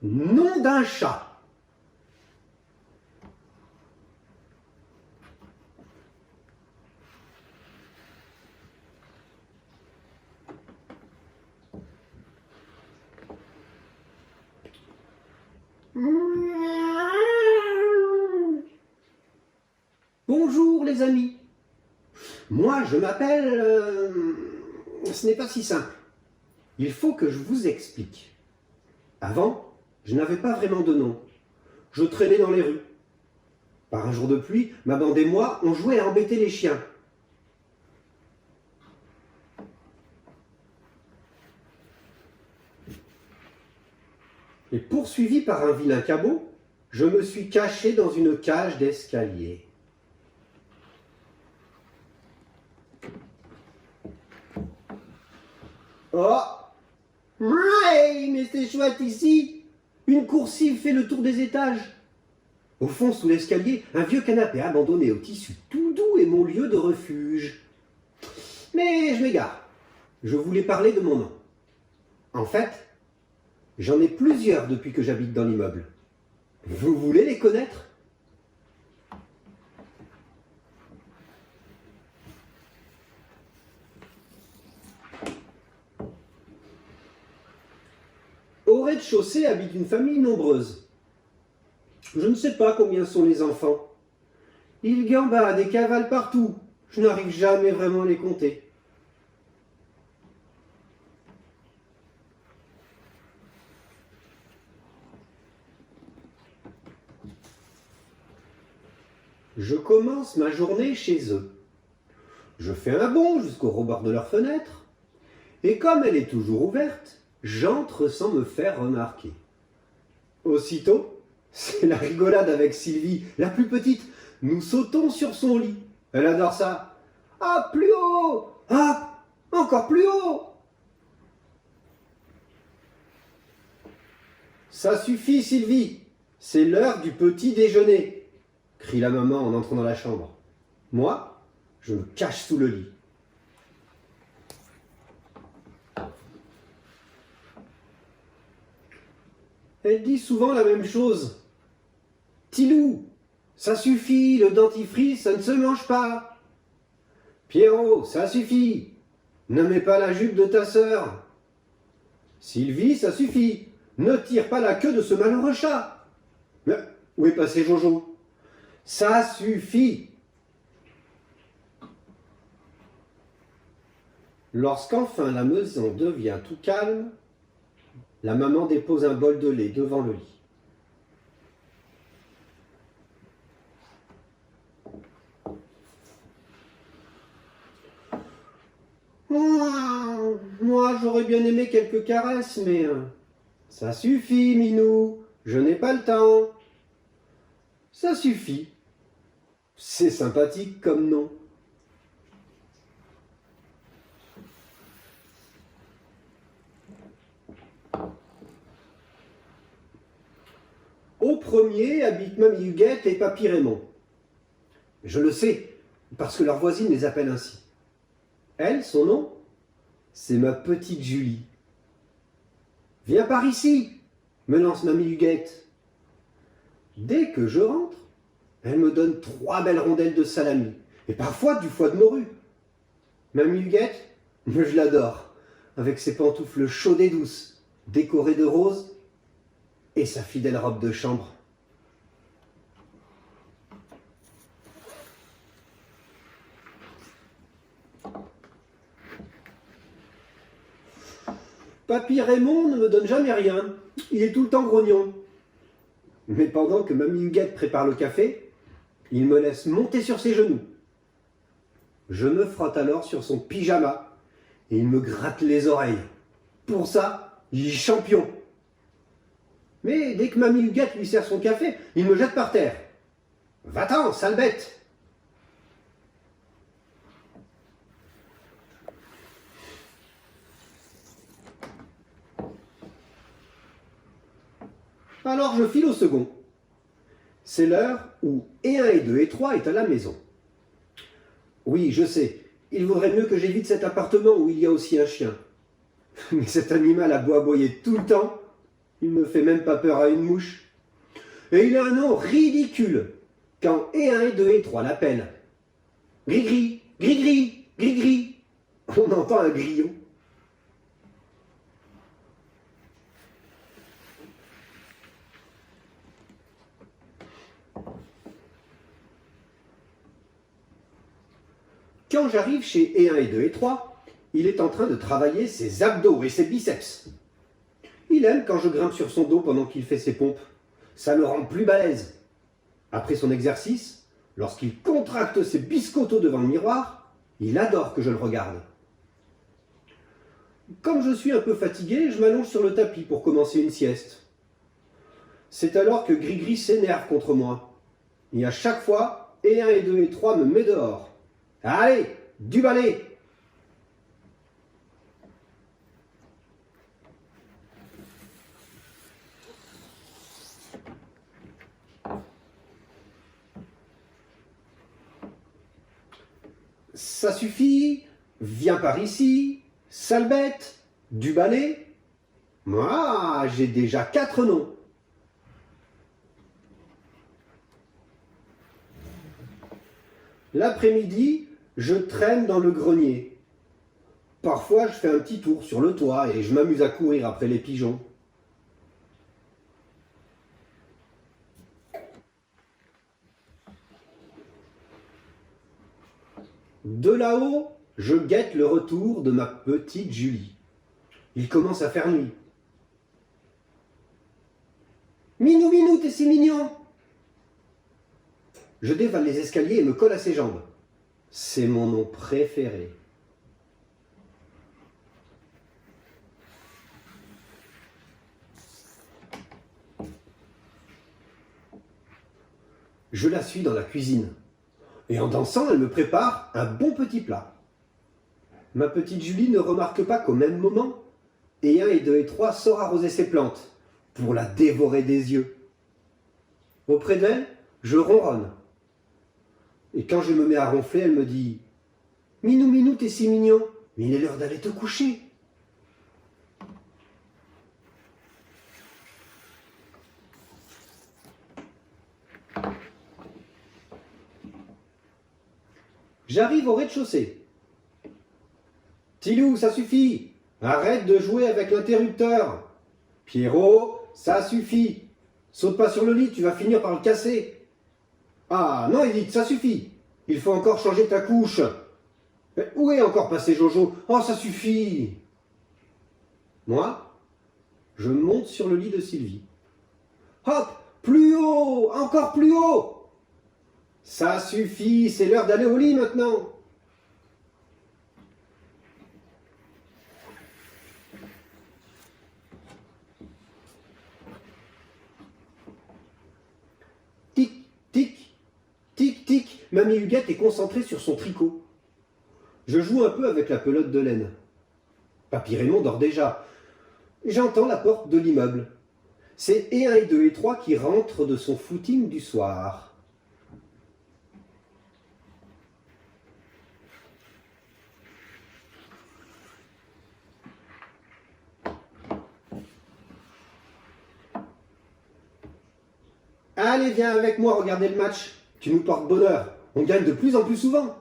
Nom d'un chat. Bonjour les amis. Moi je m'appelle... Ce n'est pas si simple. Il faut que je vous explique. Avant, je n'avais pas vraiment de nom. Je traînais dans les rues. Par un jour de pluie, ma bande et moi, on jouait à embêter les chiens. Et poursuivi par un vilain cabot, je me suis caché dans une cage d'escalier. Oh! Ouais, mais c'est chouette ici! Une coursive fait le tour des étages. Au fond, sous l'escalier, un vieux canapé abandonné au tissu tout doux est mon lieu de refuge. Mais je m'égare. Je voulais parler de mon nom. En fait, j'en ai plusieurs depuis que j'habite dans l'immeuble. Vous voulez les connaître? Au rez-de-chaussée habite une famille nombreuse. Je ne sais pas combien sont les enfants. Ils gambadent et cavalent partout. Je n'arrive jamais vraiment à les compter. Je commence ma journée chez eux. Je fais un bond jusqu'au rebord de leur fenêtre. Et comme elle est toujours ouverte, j'entre sans me faire remarquer. Aussitôt, c'est la rigolade avec Sylvie, la plus petite. Nous sautons sur son lit. Elle adore ça. Ah, plus haut! Ah, encore plus haut! Ça suffit, Sylvie. C'est l'heure du petit déjeuner, crie la maman en entrant dans la chambre. Moi, je me cache sous le lit. Elle dit souvent la même chose. Tilou, ça suffit, le dentifrice, ça ne se mange pas. Pierrot, ça suffit, ne mets pas la jupe de ta sœur. Sylvie, ça suffit, ne tire pas la queue de ce malheureux chat. Mais où est passé Jojo? Ça suffit. Lorsqu'enfin la maison devient tout calme, la maman dépose un bol de lait devant le lit. Moi, j'aurais bien aimé quelques caresses, mais ça suffit, Minou, je n'ai pas le temps. Ça suffit. C'est sympathique comme nom. Au premier habitent Mamie Huguette et Papy Raymond. Je le sais, parce que leur voisine les appelle ainsi. Elle, son nom, c'est ma petite Julie. Viens par ici, me lance Mamie Huguette. Dès que je rentre, elle me donne 3 belles rondelles de salami, et parfois du foie de morue. Mamie Huguette, je l'adore, avec ses pantoufles chaudes et douces, décorées de roses, et sa fidèle robe de chambre. Papy Raymond ne me donne jamais rien, il est tout le temps grognon. Mais pendant que Mamie Huguette prépare le café, il me laisse monter sur ses genoux. Je me frotte alors sur son pyjama et il me gratte les oreilles. Pour ça, il est champion. Mais dès que Mamie Huguette lui sert son café, il me jette par terre. Va-t'en, sale bête! Alors je file au second. C'est l'heure où et 1 et 2 et 3 est à la maison. Oui, je sais, il vaudrait mieux que j'évite cet appartement où il y a aussi un chien. Mais cet animal a beau aboyer tout le temps, Il ne fait même pas peur à une mouche. Et il a un nom ridicule quand et 1 et 2 et 3 l'appellent. Gris-gris, gris-gris, gris-gris. On entend un grillon. Quand j'arrive chez et 1 et 2 et 3, il est en train de travailler ses abdos et ses biceps. Il aime quand je grimpe sur son dos pendant qu'il fait ses pompes. Ça le rend plus balèze. Après son exercice, lorsqu'il contracte ses biscottos devant le miroir, il adore que je le regarde. Comme je suis un peu fatigué, je m'allonge sur le tapis pour commencer une sieste. C'est alors que Gris-Gris s'énerve contre moi. Et à chaque fois, et 1 et 2 et 3 me met dehors. Allez, du balai! Ça suffit, viens par ici, sale bête, du balai. Moi, j'ai déjà 4 noms. L'après-midi, je traîne dans le grenier. Parfois, je fais un petit tour sur le toit et je m'amuse à courir après les pigeons. De là-haut, je guette le retour de ma petite Julie. Il commence à faire nuit. Minou, minou, t'es si mignon! Je dévale les escaliers et me colle à ses jambes. C'est mon nom préféré. Je la suis dans la cuisine. Et en dansant, elle me prépare un bon petit plat. Ma petite Julie ne remarque pas qu'au même moment, et 1 et 2 et 3 sort arroser ses plantes pour la dévorer des yeux. Auprès d'elle, je ronronne. Et quand je me mets à ronfler, elle me dit « Minou, minou, t'es si mignon, mais il est l'heure d'aller te coucher. » J'arrive au rez-de-chaussée. Tilou, ça suffit. Arrête de jouer avec l'interrupteur. Pierrot, ça suffit. Saute pas sur le lit, tu vas finir par le casser. Ah non, Edith, ça suffit. Il faut encore changer ta couche. Mais où est encore passé Jojo? Oh, ça suffit. Moi, je monte sur le lit de Sylvie. Hop, plus haut, encore plus haut. Ça suffit, c'est l'heure d'aller au lit maintenant. Tic, tic, tic, tic. Mamie Huguette est concentrée sur son tricot. Je joue un peu avec la pelote de laine. Papy Raymond dort déjà. J'entends la porte de l'immeuble. C'est et 1 et 2 et 3 qui rentrent de son footing du soir. Allez, viens avec moi regarder le match. Tu nous portes bonheur. On gagne de plus en plus souvent.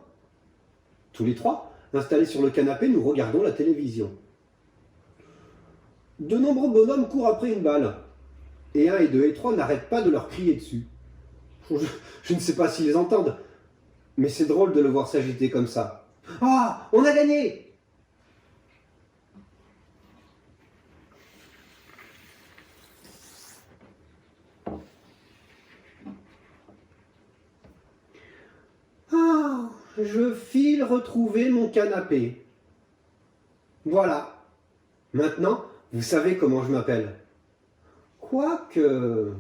Tous les trois, installés sur le canapé, nous regardons la télévision. De nombreux bonhommes courent après une balle. Et 1 et 2 et 3 n'arrêtent pas de leur crier dessus. Je ne sais pas s'ils entendent, mais c'est drôle de le voir s'agiter comme ça. Ah, on a gagné! Ah, je file retrouver mon canapé. Voilà. Maintenant, vous savez comment je m'appelle. Quoique...